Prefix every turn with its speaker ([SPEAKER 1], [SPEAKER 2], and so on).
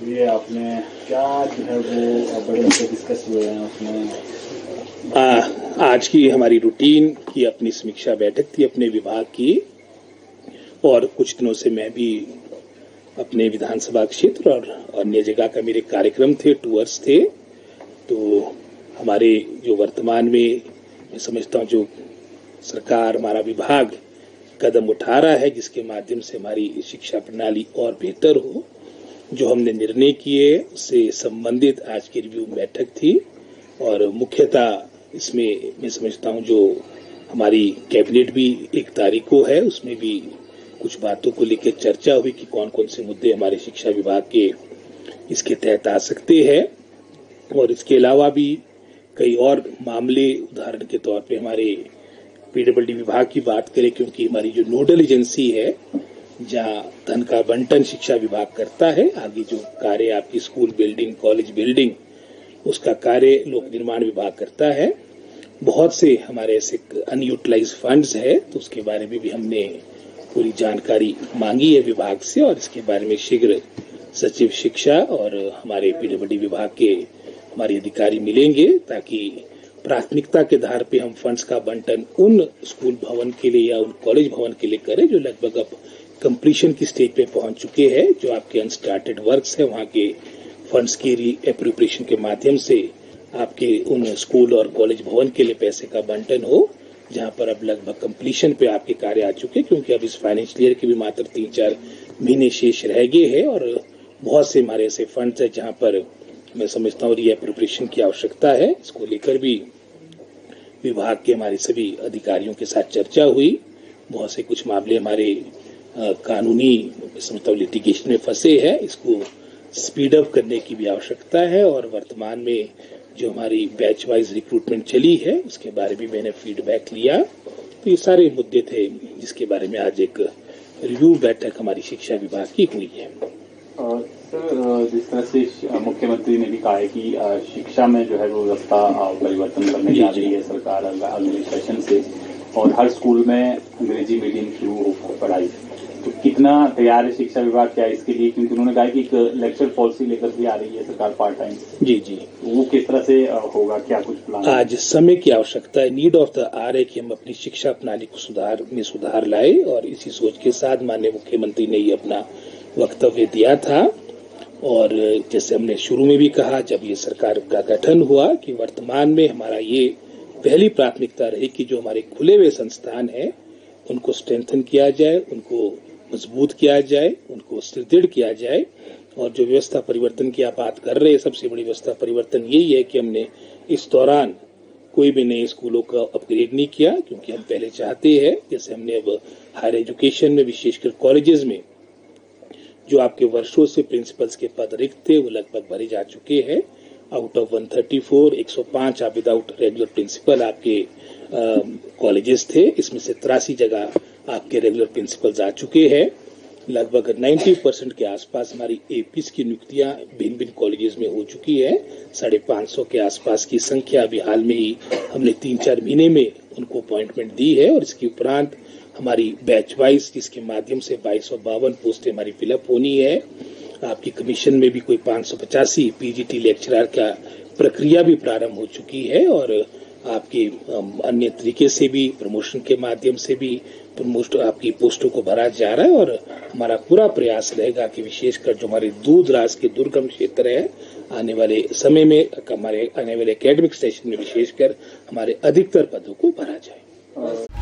[SPEAKER 1] ये आपने क्या जो है वो बड़े मुद्दे डिस्कस हुए हैं उसमें?
[SPEAKER 2] आज की हमारी रूटीन की अपनी समीक्षा बैठक थी अपने विभाग की, और कुछ दिनों से मैं भी अपने विधानसभा क्षेत्र और अन्य जगह का मेरे कार्यक्रम थे, टूर्स थे। तो हमारे जो वर्तमान में मैं समझता हूँ जो सरकार, हमारा विभाग कदम उठा रहा है जिसके माध्यम से हमारी शिक्षा प्रणाली और बेहतर हो, जो हमने निर्णय किए उससे संबंधित आज की रिव्यू बैठक थी। और मुख्यतः इसमें मैं समझता हूँ जो हमारी कैबिनेट भी 1 तारीख को है, उसमें भी कुछ बातों को लेकर चर्चा हुई कि कौन कौन से मुद्दे हमारे शिक्षा विभाग के इसके तहत आ सकते हैं। और इसके अलावा भी कई और मामले, उदाहरण के तौर पे हमारे पीडब्ल्यूडी विभाग की बात करें, क्योंकि हमारी जो नोडल एजेंसी है जहां धन का बंटन शिक्षा विभाग करता है, आगे जो कार्य आपकी स्कूल बिल्डिंग, कॉलेज बिल्डिंग, उसका कार्य लोक निर्माण विभाग करता है। बहुत से हमारे ऐसे अनयूटिलाइज फंड्स है, तो उसके बारे में भी हमने पूरी जानकारी मांगी है विभाग से, और इसके बारे में शीघ्र सचिव शिक्षा और हमारे पीडब्ल्यूडी विभाग के हमारे अधिकारी मिलेंगे, ताकि प्राथमिकता के आधार पे हम फंड्स का बंटन उन स्कूल भवन के लिए या उन कॉलेज भवन के लिए करें जो लगभग अब कंप्लीशन की स्टेज पे पहुंच चुके हैं। जो आपके अनस्टार्टेड वर्क्स है वहां के फंड्स की रीएप्रोप्रिएशन के माध्यम से आपके उन स्कूल और कॉलेज भवन के लिए पैसे का बंटन हो, जहां पर अब लगभग कंप्लीशन पे आपके कार्य आ चुके, क्योंकि अब इस फाइनेंशियल ईयर के भी मात्र 3-4 महीने शेष रह गए हैं। और बहुत से हमारे ऐसे फंड्स है जहां पर मैं समझता हूँ रीएप्रोप्रिएशन की आवश्यकता है। इसको लेकर भी विभाग के हमारे सभी अधिकारियों के साथ चर्चा हुई। बहुत से कुछ मामले हमारे कानूनी समझता हूँ लिटिगेशन में फंसे हैं, इसको स्पीड अप करने की भी आवश्यकता है। और वर्तमान में जो हमारी बैच वाइज रिक्रूटमेंट चली है उसके बारे में मैंने फीडबैक लिया। तो ये सारे मुद्दे थे जिसके बारे में आज एक रिव्यू बैठक हमारी शिक्षा विभाग की हुई है।
[SPEAKER 1] सर, जिस तरह से मुख्यमंत्री ने भी कहा है कि शिक्षा में जो है वो व्यवस्था परिवर्तन करने जा रही है सरकार अगले सेशन से, और हर स्कूल में अंग्रेजी मीडियम शुरू हो पढ़ाई, तो कितना तैयार है शिक्षा विभाग क्या इसके लिए? क्योंकि उन्होंने कहा कि एक लेक्चर पॉलिसी लेकर भी आ रही है सरकार पार्ट टाइम।
[SPEAKER 2] जी,
[SPEAKER 1] वो किस तरह से होगा, क्या कुछ प्लान?
[SPEAKER 2] आज समय की आवश्यकता है, नीड ऑफ द आवर है कि हम अपनी शिक्षा प्रणाली को सुधार लाए, और इसी सोच के साथ माननीय मुख्यमंत्री ने ये अपना वक्तव्य दिया था। और जैसे हमने शुरू में भी कहा, जब ये सरकार का गठन हुआ, कि वर्तमान में हमारा ये पहली प्राथमिकता रही कि जो हमारे खुले हुए संस्थान हैं उनको स्ट्रेंथन किया जाए, उनको मजबूत किया जाए, उनको सुदृढ़ किया जाए। और जो व्यवस्था परिवर्तन की आप बात कर रहे हैं, सबसे बड़ी व्यवस्था परिवर्तन यही है कि हमने इस दौरान कोई भी नए स्कूलों का अपग्रेड नहीं किया, क्योंकि हम पहले चाहते हैं, जैसे हमने अब हायर एजुकेशन में विशेषकर कॉलेजेस में जो आपके वर्षों से प्रिंसिपल्स के पद रिक्त थे वो लगभग भरे जा चुके हैं। आउट ऑफ 134, 105 आप विदाउट रेगुलर प्रिंसिपल आपके कॉलेजेस थे, इसमें से 83 जगह आपके रेगुलर प्रिंसिपल्स आ चुके हैं। लगभग 90% के आसपास हमारी एपीस की नियुक्तियां भिन्न भिन्न कॉलेजेस में हो चुकी है। 550 के आसपास की संख्या अभी हाल में ही हमने 3-4 महीने में उनको अपॉइंटमेंट दी है। और इसके उपरांत हमारी बैच वाइज, जिसके माध्यम से 2252 पोस्टें हमारी फिलअप होनी है। आपकी कमीशन में भी कोई 585 पीजीटी लेक्चरर का प्रक्रिया भी प्रारंभ हो चुकी है। और आपके अन्य तरीके से भी प्रमोशन के माध्यम से भी आपकी पोस्टों को भरा जा रहा है। और हमारा पूरा प्रयास रहेगा कि विशेषकर जो हमारे दूर दराज के दुर्गम क्षेत्र है, आने वाले समय में हमारे आने वाले एकेडमिक सेशन में विशेषकर हमारे अधिकतर पदों को भरा जाए।